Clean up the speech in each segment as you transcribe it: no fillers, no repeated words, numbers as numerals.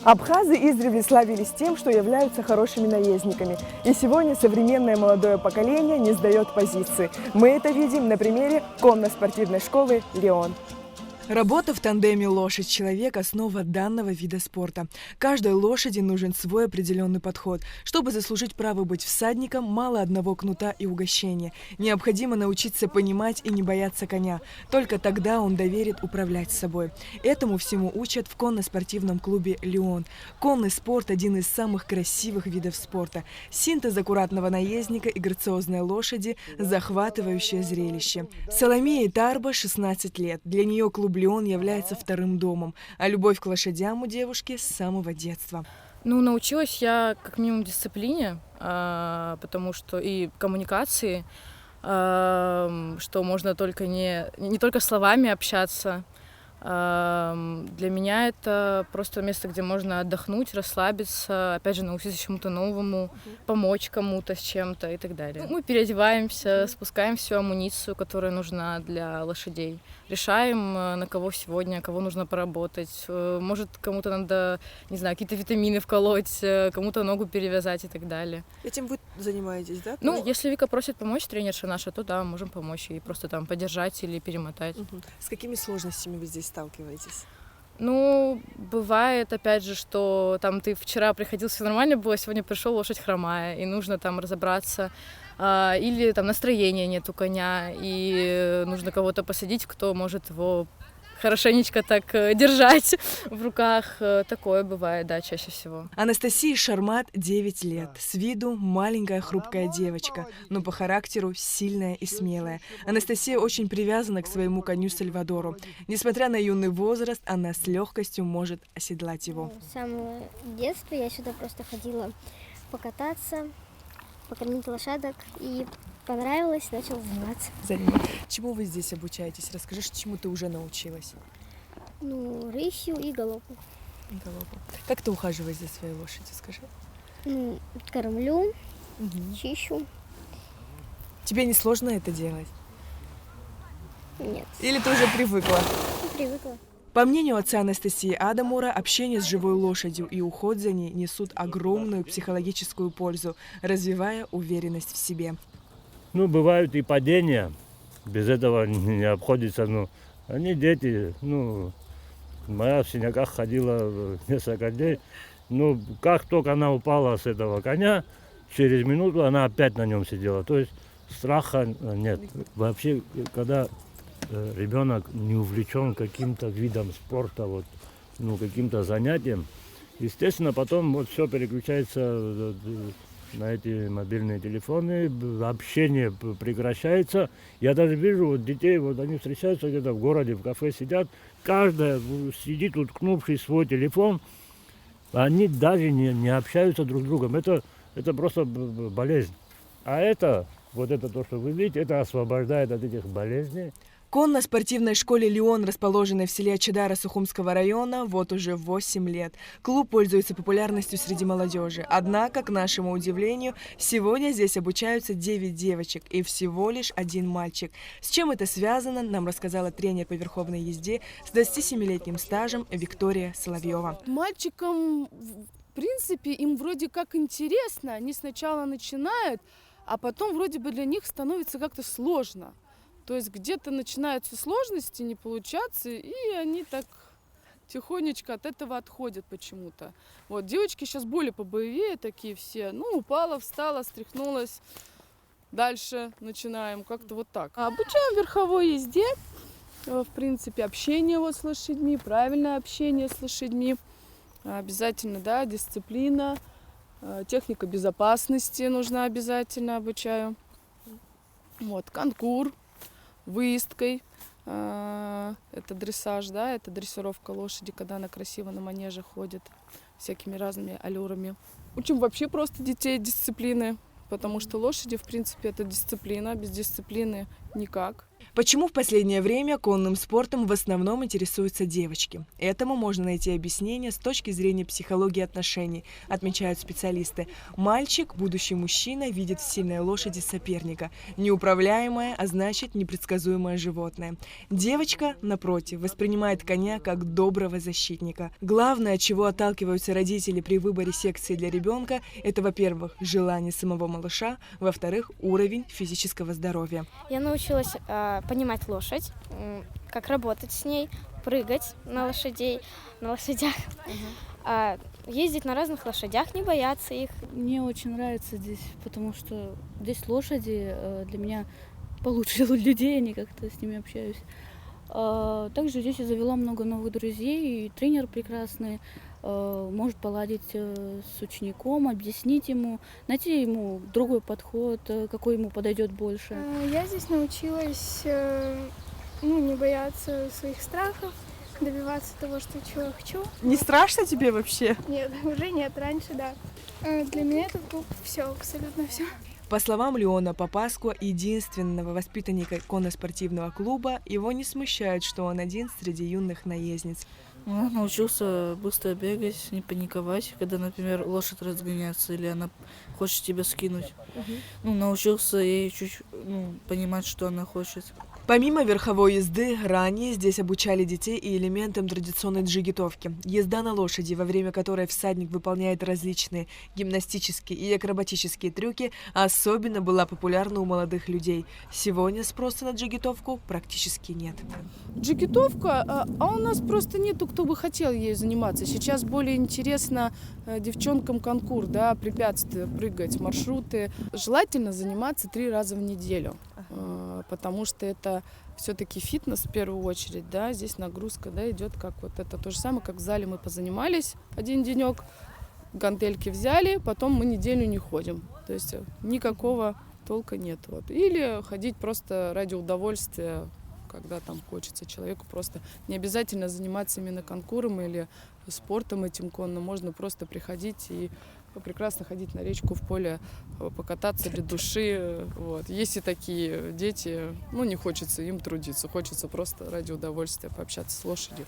Абхазы издревле славились тем, что являются хорошими наездниками. И сегодня современное молодое поколение не сдает позиции. Мы это видим на примере конно-спортивной школы «Леон». Работа в тандеме лошадь-человек – основа данного вида спорта. Каждой лошади нужен свой определенный подход. Чтобы заслужить право быть всадником, мало одного кнута и угощения. Необходимо научиться понимать и не бояться коня. Только тогда он доверит управлять собой. Этому всему учат в конно-спортивном клубе «Леон». Конный спорт – один из самых красивых видов спорта. Синтез аккуратного наездника и грациозной лошади – захватывающее зрелище. Соломее Тарба 16 лет. Для нее клуб «Леон» является вторым домом, а любовь к лошадям у девушки с самого детства. Научилась я как минимум дисциплине, потому что и коммуникации, что можно только не только словами общаться. Для меня это просто место, где можно отдохнуть, расслабиться, опять же, научиться чему-то новому, помочь кому-то с чем-то и так далее. Мы переодеваемся, спускаем всю амуницию, которая нужна для лошадей. Решаем, на кого сегодня, кого нужно поработать. Может, кому-то надо, не знаю, какие-то витамины вколоть, кому-то ногу перевязать и так далее. Этим вы занимаетесь, да? Если Вика просит помочь, тренерша наша, то да, можем помочь ей просто там поддержать или перемотать. С какими сложностями вы здесь сталкиваетесь? Бывает, опять же, что там ты вчера приходил, все нормально было, сегодня пришел, лошадь хромая, и нужно там разобраться. Или там настроения нет у коня, и нужно кого-то посадить, кто может его хорошенечко так держать в руках. Такое бывает, да, чаще всего. Анастасии Шармат 9 лет. С виду маленькая хрупкая девочка, но по характеру сильная и смелая. Анастасия очень привязана к своему коню Сальвадору. Несмотря на юный возраст, она с легкостью может оседлать его. С самого детства я сюда просто ходила покататься, покормить лошадок, и понравилось, начала заниматься. Чему вы здесь обучаетесь? Расскажи, чему ты уже научилась? Рысью и галопу. Как ты ухаживаешь за своей лошадью, скажи? Кормлю, чищу. Тебе не сложно это делать? Нет. Или ты уже привыкла? Привыкла. По мнению отца Анастасии Адамура, общение с живой лошадью и уход за ней несут огромную психологическую пользу, развивая уверенность в себе. Бывают и падения, без этого не обходится. Они дети, моя в синяках ходила несколько дней. Как только она упала с этого коня, через минуту она опять на нем сидела. То есть страха нет. Вообще, когда ребенок не увлечен каким-то видом спорта, каким-то занятием, естественно, потом все переключается на эти мобильные телефоны, общение прекращается. Я даже вижу детей, они встречаются где-то в городе, в кафе сидят, каждая сидит, уткнувшись в свой телефон, они даже не общаются друг с другом. Это просто болезнь. А это то, что вы видите, это освобождает от этих болезней. В конно-спортивной школе «Леон», расположенной в селе Чедара Сухумского района, уже 8 лет. Клуб пользуется популярностью среди молодежи. Однако, к нашему удивлению, сегодня здесь обучаются 9 девочек и всего лишь 1 мальчик. С чем это связано, нам рассказала тренер по верховной езде с 27-летним стажем Виктория Соловьева. Мальчикам, в принципе, им вроде как интересно. Они сначала начинают, а потом вроде бы для них становится как-то сложно. То есть где-то начинаются сложности, не получаться, и они так тихонечко от этого отходят почему-то. Девочки сейчас более побоевее такие все. Упала, встала, встряхнулась. Дальше начинаем как-то так. Обучаем верховой езде. В принципе, общение с лошадьми, правильное общение с лошадьми. Обязательно, да, дисциплина. Техника безопасности нужна обязательно, обучаю. Конкур. Выездкой, это дрессаж, да, это дрессировка лошади, когда она красиво на манеже ходит, всякими разными аллюрами. Учим вообще просто детей дисциплины, потому что лошади, в принципе, это дисциплина, без дисциплины никак. Почему в последнее время конным спортом в основном интересуются девочки? Этому можно найти объяснение с точки зрения психологии отношений, отмечают специалисты. Мальчик, будущий мужчина, видит в сильной лошади соперника. Неуправляемое, а значит непредсказуемое животное. Девочка, напротив, воспринимает коня как доброго защитника. Главное, от чего отталкиваются родители при выборе секции для ребенка, это, во-первых, желание самого малыша, во-вторых, уровень физического здоровья. Я научилась понимать лошадь, как работать с ней, прыгать на лошадях, ездить на разных лошадях, не бояться их. Мне очень нравится здесь, потому что здесь лошади для меня получше людей, я как-то с ними общаюсь. Также здесь я завела много новых друзей, и тренер прекрасный, может поладить с учеником, объяснить ему, найти ему другой подход, какой ему подойдет больше. Я здесь научилась не бояться своих страхов, добиваться того, чего я хочу. Не страшно тебе вообще? Нет, уже нет, раньше да. Для меня этот клуб все, абсолютно все. По словам Леона Попаску, единственного воспитанника конно-спортивного клуба, его не смущает, что он один среди юных наездниц. Он научился быстро бегать, не паниковать, когда, например, лошадь разгоняется или она хочет тебя скинуть. Научился ей чуть понимать, что она хочет. Помимо верховой езды, ранее здесь обучали детей и элементам традиционной джигитовки. Езда на лошади, во время которой всадник выполняет различные гимнастические и акробатические трюки, особенно была популярна у молодых людей. Сегодня спроса на джигитовку практически нет. Джигитовка, у нас просто нету, кто бы хотел ею заниматься. Сейчас более интересно девчонкам конкур, препятствия, прыгать, маршруты. Желательно заниматься 3 раза в неделю, потому что это все-таки фитнес в первую очередь, здесь нагрузка, идет как вот это то же самое, как в зале мы позанимались один денек, гантельки взяли, потом мы неделю не ходим, то есть никакого толка нет. Или ходить просто ради удовольствия, когда там хочется человеку, просто не обязательно заниматься именно конкуром или спортом этим конным, можно просто приходить и прекрасно ходить на речку, в поле, покататься для души. Есть и такие дети, не хочется им трудиться, хочется просто ради удовольствия пообщаться с лошадью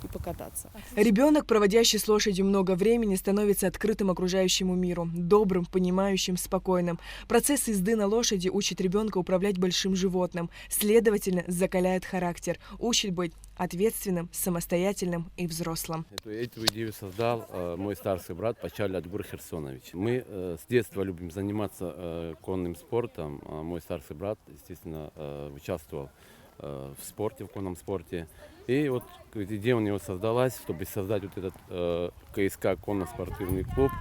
и покататься. Ребенок, проводящий с лошадью много времени, становится открытым окружающему миру, добрым, понимающим, спокойным. Процесс езды на лошади учит ребенка управлять большим животным, следовательно, закаляет характер, учит быть ответственным, самостоятельным и взрослым. Эту идею создал мой старший брат Пачаль Адгур Херсонович. Мы с детства любим заниматься конным спортом. Мой старший брат, естественно, участвовал в спорте, в конном спорте. И вот идея у него создалась, чтобы создать вот этот КСК конно-спортивный клуб,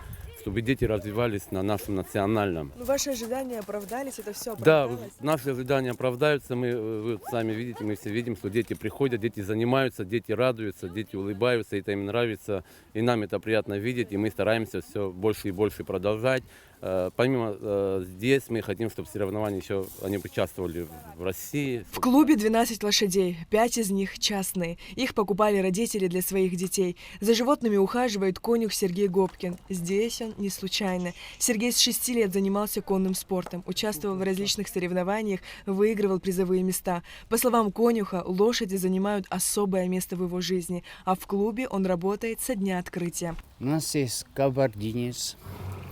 чтобы дети развивались на нашем национальном. Ваши ожидания оправдались, это все оправдалось? Да, наши ожидания оправдаются. Вы сами видите, мы все видим, что дети приходят, дети занимаются, дети радуются, дети улыбаются, это им нравится. И нам это приятно видеть, и мы стараемся все больше и больше продолжать. Помимо здесь мы хотим, чтобы соревнования еще они участвовали в России. В клубе 12 лошадей, 5 из них частные. Их покупали родители для своих детей. За животными ухаживает конюх Сергей Гопкин. Здесь он не случайно. Сергей с 6 лет занимался конным спортом, участвовал в различных соревнованиях, выигрывал призовые места. По словам конюха, лошади занимают особое место в его жизни, а в клубе он работает со дня открытия. У нас есть кабардинец,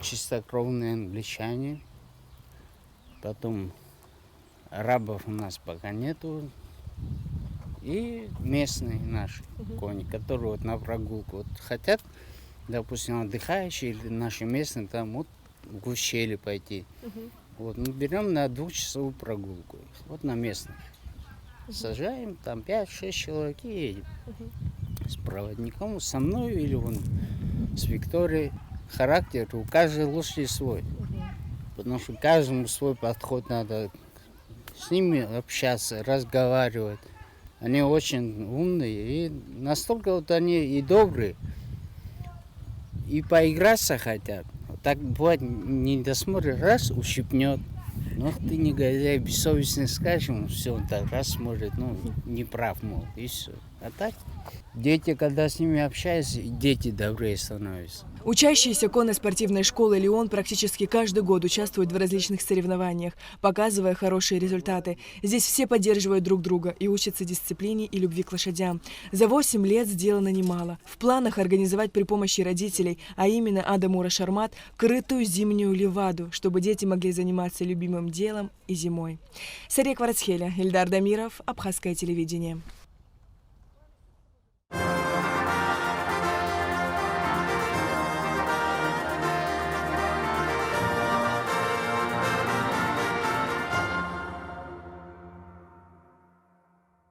чистокровные англичане, потом арабов у нас пока нету, и местные наши кони, которые на прогулку хотят, допустим, отдыхающие или наши местные, там в ущелье пойти. Мы берем на 2-часовую прогулку, на местных. Сажаем, там 5-6 человек и едем. С проводником, со мной или с Викторией. Характер у каждой лошади свой. Потому что каждому свой подход надо. С ними общаться, разговаривать. Они очень умные и настолько они и добрые. И поиграться хотят. Так бывает, не досмотрит, раз ущипнет. Ты негодяй, бессовестный, скажешь ему, все, он так раз смотрит, не прав, и все. А так, дети, когда с ними общаются, дети добрее становятся. Учащиеся конно-спортивной школы «Леон» практически каждый год участвуют в различных соревнованиях, показывая хорошие результаты. Здесь все поддерживают друг друга и учатся дисциплине и любви к лошадям. За 8 лет сделано немало. В планах организовать при помощи родителей, а именно Адамура Шармат, крытую зимнюю леваду, чтобы дети могли заниматься любимым делом и зимой. Сария Кварцхеля, Ильдар Дамиров, Абхазское телевидение.